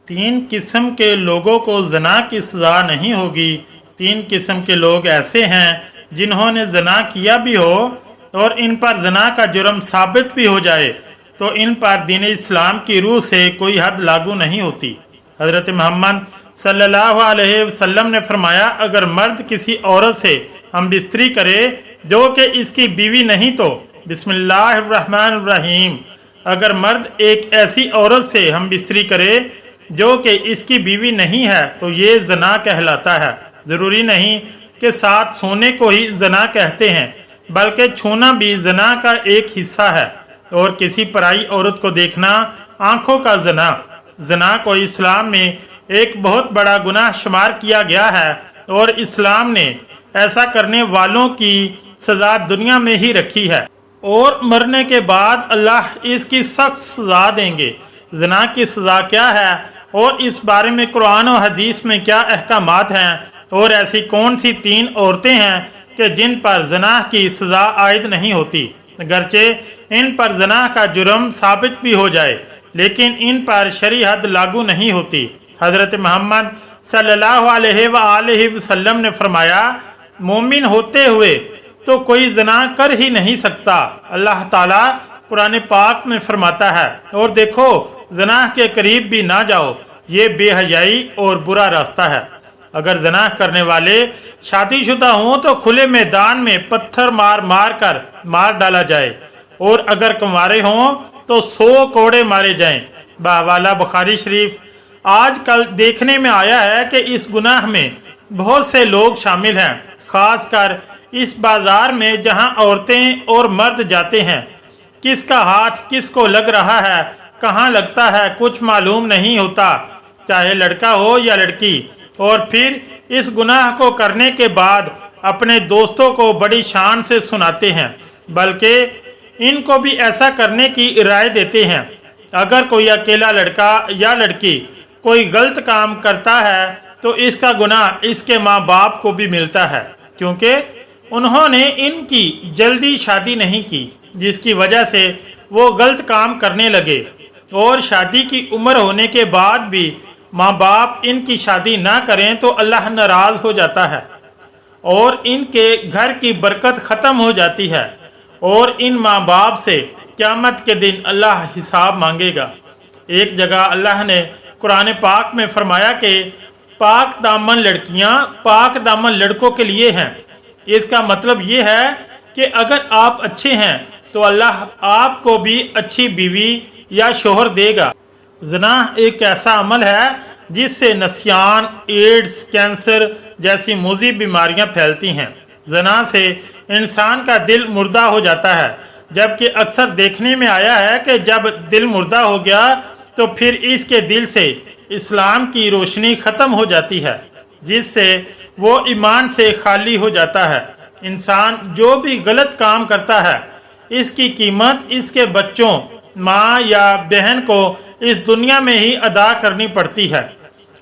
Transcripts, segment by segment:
तीन किस्म के लोगों को ज़ना की सज़ा नहीं होगी। तीन किस्म के लोग ऐसे हैं जिन्होंने ज़ना किया भी हो और इन पर ज़ना का जुर्म साबित भी हो जाए तो इन पर दीन इस्लाम की रूह से कोई हद लागू नहीं होती। हज़रत मोहम्मद सल्लल्लाहु अलैहि वसल्लम ने फरमाया, अगर मर्द किसी औरत से हम बिस्तरी करे जो कि इसकी बीवी नहीं तो बिस्मिल्लाहिर्रहमानिर्रहीम, अगर मर्द एक ऐसी औरत से हम बिस्तरी करे जो कि इसकी बीवी नहीं है तो ये ज़ना कहलाता है। ज़रूरी नहीं कि साथ सोने को ही ज़ना कहते हैं, बल्कि छूना भी ज़ना का एक हिस्सा है। और किसी पराई औरत को देखना आँखों का ज़ना को इस्लाम में एक बहुत बड़ा गुनाह शुमार किया गया है और इस्लाम ने ऐसा करने वालों की सज़ा दुनिया में ही रखी है और मरने के बाद अल्लाह इसकी सख्त सज़ा देंगे। ज़ना की सज़ा क्या है और इस बारे में कुरान और हदीस में क्या अहकामात हैं और ऐसी कौन सी तीन औरतें हैं कि जिन पर ज़ना की सज़ा आयद नहीं होती, अगरचे इन पर ज़ना का जुर्म साबित भी हो जाए लेकिन इन पर शरई हद लागू नहीं होती। हज़रत मोहम्मद सल्लल्लाहु अलैहि वसल्लम ने फरमाया, मोमिन होते हुए तो कोई ज़ना कर ही नहीं सकता। अल्लाह ताला कुरान पाक में फरमाता है, और देखो ज़ना के करीब भी ना जाओ, ये बेहयाई और बुरा रास्ता है। अगर ज़ना करने वाले शादीशुदा हों तो खुले मैदान में पत्थर मार कर मार डाला जाए और अगर कुंवारे हों तो 100 कोड़े मारे जाएं। बावाला बुखारी शरीफ। आजकल देखने में आया है कि इस गुनाह में बहुत से लोग शामिल हैं, ख़ासकर इस बाज़ार में जहां औरतें और मर्द जाते हैं। किसका हाथ किसको लग रहा है, कहां लगता है, कुछ मालूम नहीं होता, चाहे लड़का हो या लड़की। और फिर इस गुनाह को करने के बाद अपने दोस्तों को बड़ी शान से सुनाते हैं, बल्कि इनको भी ऐसा करने की राय देते हैं। अगर कोई अकेला लड़का या लड़की कोई गलत काम करता है तो इसका गुनाह इसके माँ बाप को भी मिलता है, क्योंकि उन्होंने इनकी जल्दी शादी नहीं की, जिसकी वजह से वो गलत काम करने लगे। और शादी की उम्र होने के बाद भी माँ बाप इनकी शादी ना करें तो अल्लाह नाराज़ हो जाता है और इनके घर की बरकत ख़त्म हो जाती है और इन माँ बाप से क़यामत के दिन अल्लाह हिसाब मांगेगा। एक जगह अल्लाह ने कुरान पाक में फरमाया कि पाक दामन लड़कियाँ पाक दामन लड़कों के लिए हैं। इसका मतलब ये है कि अगर आप अच्छे हैं तो अल्लाह आपको भी अच्छी बीवी या शोहर देगा। ज़ना एक ऐसा अमल है जिससे नस्यान, एड्स, कैंसर जैसी मुज़ी बीमारियां फैलती हैं। ज़ना से इंसान का दिल मुर्दा हो जाता है, जबकि अक्सर देखने में आया है कि जब दिल मुर्दा हो गया तो फिर इसके दिल से इस्लाम की रोशनी ख़त्म हो जाती है, जिससे वो ईमान से खाली हो जाता है। इंसान जो भी गलत काम करता है इसकी कीमत इसके बच्चों, माँ या बहन को इस दुनिया में ही अदा करनी पड़ती है।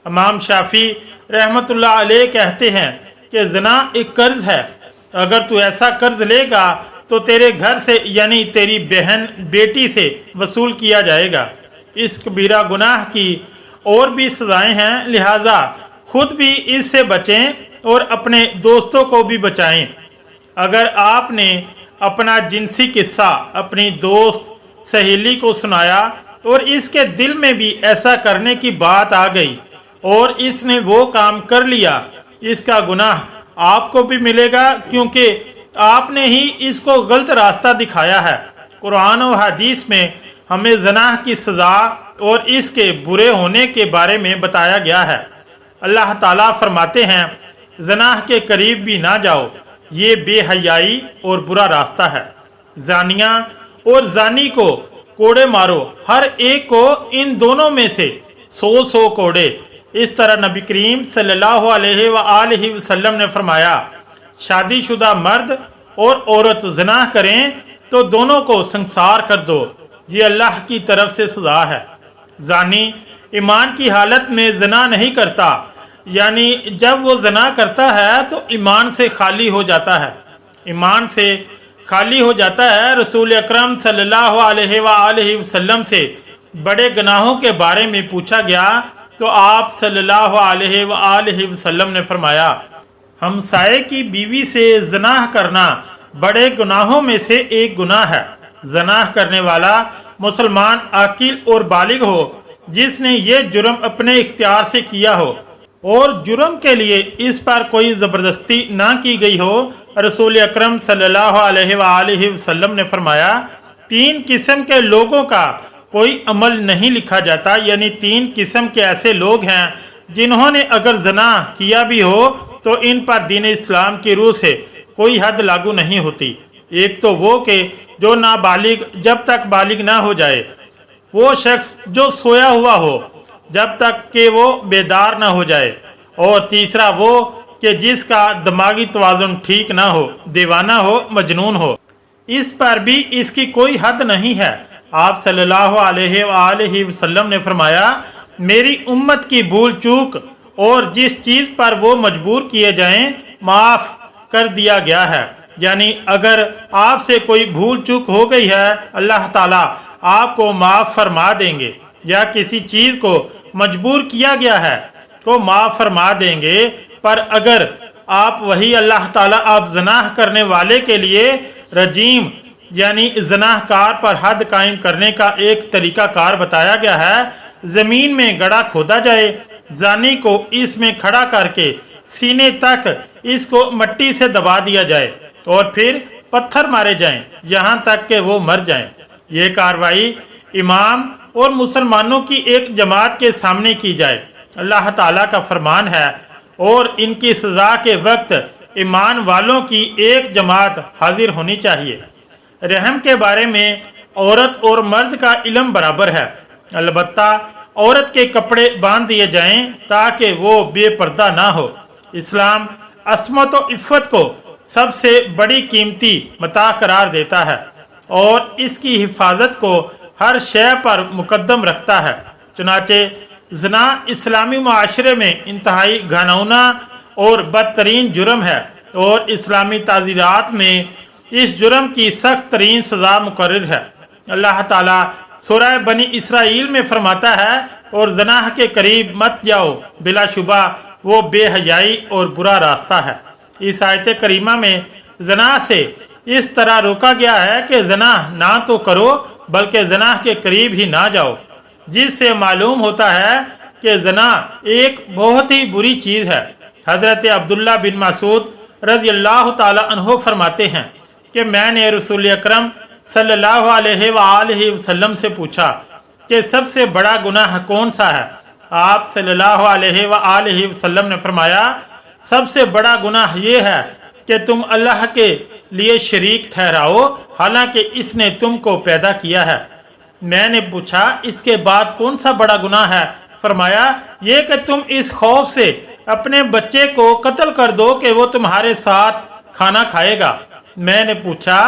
इमाम शाफी रहमतुल्लाह अलैह कहते हैं कि ज़ना एक कर्ज है, अगर तू ऐसा कर्ज लेगा तो तेरे घर से यानी तेरी बहन बेटी से वसूल किया जाएगा। इस कबीरा गुनाह की और भी सज़ाएं हैं, लिहाजा खुद भी इससे बचें और अपने दोस्तों को भी बचाएं। अगर आपने अपना जिनसी किस्सा अपनी दोस्त सहेली को सुनाया और इसके दिल में भी ऐसा करने की बात आ गई और इसने वो काम कर लिया, इसका गुनाह आपको भी मिलेगा, क्योंकि आपने ही इसको गलत रास्ता दिखाया है। कुरान और हदीस में हमें ज़ना की सज़ा और इसके बुरे होने के बारे में बताया गया है। अल्लाह ताला फरमाते हैं, ज़ना के करीब भी ना जाओ, ये बेहयाई और बुरा रास्ता है। जानिया और जानी को कोड़े मारो, हर एक को इन दोनों में से 100 कोड़े। इस तरह नबी करीम सल्लल्लाहु अलैहि वसल्लम ने फरमाया, शादीशुदा मर्द और औरत ज़ना करें तो दोनों को संसार कर दो, ये अल्लाह की तरफ से सज़ा है। जानी ईमान की हालत में ज़ना नहीं करता, यानी जब वो ज़ना करता है तो ईमान से खाली हो जाता है, ईमान से खाली हो जाता है। रसूल अकरम सल्लल्लाहु अलैहि वसल्लम से बड़े गुनाहों के बारे में पूछा गया تو آپ صلی اللہ علیہ وآلہ وسلم نے فرمایا ہمسائے کی بیوی سے زنا کرنا بڑے گناہوں میں سے ایک گناہ ہے۔ زنا کرنے والا مسلمان عاقل اور بالغ ہو جس نے یہ جرم اپنے اختیار سے کیا ہو اور جرم کے لیے اس پر کوئی زبردستی نہ کی گئی ہو۔ رسول اکرم صلی اللہ علیہ وآلہ وسلم نے فرمایا 3 قسم کے لوگوں کا کوئی عمل نہیں لکھا جاتا، یعنی 3 قسم کے ایسے لوگ ہیں جنہوں نے اگر زنا کیا بھی ہو تو ان پر دین اسلام کی روح سے کوئی حد لاگو نہیں ہوتی۔ ایک تو وہ کہ جو نابالغ جب تک بالغ نہ ہو جائے، وہ شخص جو سویا ہوا ہو جب تک کہ وہ بیدار نہ ہو جائے، اور تیسرا وہ کہ جس کا دماغی توازن ٹھیک نہ ہو، دیوانہ ہو، مجنون ہو۔ اس پر بھی اس کی کوئی حد نہیں ہے۔ آپ صلی اللہ علیہ وآلہ وسلم نے فرمایا میری امت کی بھول چوک اور جس چیز پر وہ مجبور کیے جائیں معاف کر دیا گیا ہے، یعنی اگر آپ سے کوئی بھول چوک ہو گئی ہے اللہ تعالیٰ آپ کو معاف فرما دیں گے، یا کسی چیز کو مجبور کیا گیا ہے کو معاف فرما دیں گے۔ پر اگر آپ وہی اللہ تعالیٰ آپ زناح کرنے والے کے لیے رجیم یعنی زناح کار پر حد قائم کرنے کا ایک طریقہ کار بتایا گیا ہے، زمین میں گڑھا کھودا جائے، زانی کو اس میں کھڑا کر کے سینے تک اس کو مٹی سے دبا دیا جائے اور پھر پتھر مارے جائیں یہاں تک کہ وہ مر جائیں۔ یہ کاروائی امام اور مسلمانوں کی ایک جماعت کے سامنے کی جائے۔ اللہ تعالیٰ کا فرمان ہے اور ان کی سزا کے وقت ایمان والوں کی ایک جماعت حاضر ہونی چاہیے۔ رحم کے بارے میں عورت اور مرد کا علم برابر ہے، البتہ عورت کے کپڑے باندھ دیے جائیں تاکہ وہ بے پردہ نہ ہو۔ اسلام عصمت و عفت کو سب سے بڑی قیمتی متاع قرار دیتا ہے اور اس کی حفاظت کو ہر شے پر مقدم رکھتا ہے۔ چنانچہ زنا اسلامی معاشرے میں انتہائی گھناؤنا اور بدترین جرم ہے اور اسلامی تعزیرات میں اس جرم کی سخت ترین سزا مقرر ہے۔ اللہ تعالیٰ سورہ بنی اسرائیل میں فرماتا ہے اور زنا کے قریب مت جاؤ، بلا شبہ وہ بے حیائی اور برا راستہ ہے۔ اس آیت کریمہ میں زنا سے اس طرح روکا گیا ہے کہ زنا نہ تو کرو بلکہ زنا کے قریب ہی نہ جاؤ، جس سے معلوم ہوتا ہے کہ زنا ایک بہت ہی بری چیز ہے۔ حضرت عبداللہ بن مسعود رضی اللہ تعالی عنہ فرماتے ہیں کہ میں نے رسول اکرم صلی اللہ علیہ وآلہ وسلم سے پوچھا کہ سب سے بڑا گناہ کون سا ہے؟ آپ صلی اللہ علیہ وآلہ وسلم نے فرمایا سب سے بڑا گناہ یہ ہے کہ تم اللہ کے لیے شریک ٹھہراؤ حالانکہ اس نے تم کو پیدا کیا ہے۔ میں نے پوچھا اس کے بعد کون سا بڑا گناہ ہے؟ فرمایا یہ کہ تم اس خوف سے اپنے بچے کو قتل کر دو کہ وہ تمہارے ساتھ کھانا کھائے گا۔ میں نے پوچھا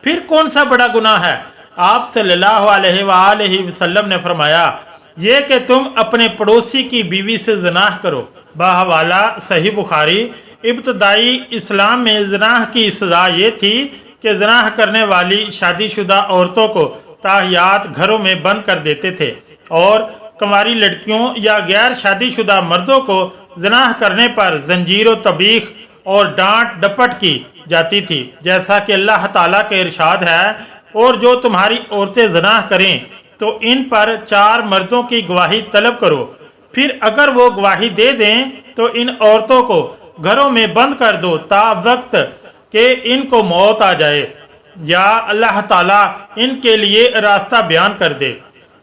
پھر کون سا بڑا گناہ ہے؟ آپ صلی اللہ علیہ وآلہ وسلم نے فرمایا یہ کہ تم اپنے پڑوسی کی بیوی سے زناح کرو۔ بحوالہ صحیح بخاری، ابتدائی اسلام میں زناح کی سزا یہ تھی کہ زناح کرنے والی شادی شدہ عورتوں کو تاحیات گھروں میں بند کر دیتے تھے اور کنواری لڑکیوں یا غیر شادی شدہ مردوں کو زناح کرنے پر زنجیر و طبیخ اور ڈانٹ ڈپٹ کی جاتی تھی، جیسا کہ اللہ تعالیٰ کے ارشاد ہے اور جو تمہاری عورتیں زناح کریں تو ان پر 4 مردوں کی گواہی طلب کرو، پھر اگر وہ گواہی دے دیں تو ان عورتوں کو گھروں میں بند کر دو تا وقت کہ ان کو موت آ جائے یا اللہ تعالیٰ ان کے لیے راستہ بیان کر دے۔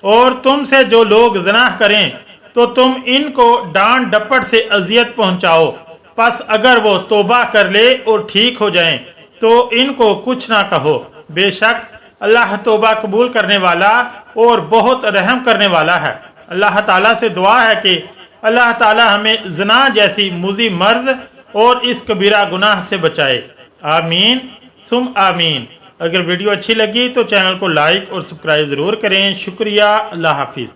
اور تم سے جو لوگ زناح کریں تو تم ان کو ڈانٹ ڈپٹ سے اذیت پہنچاؤ، پس اگر وہ توبہ کر لے اور ٹھیک ہو جائیں تو ان کو کچھ نہ کہو، بے شک اللہ توبہ قبول کرنے والا اور بہت رحم کرنے والا ہے۔ اللہ تعالیٰ سے دعا ہے کہ اللہ تعالیٰ ہمیں زنا جیسی موذی مرض اور اس کبیرہ گناہ سے بچائے، آمین ثم آمین۔ اگر ویڈیو اچھی لگی تو چینل کو لائک اور سبسکرائب ضرور کریں۔ شکریہ، اللہ حافظ۔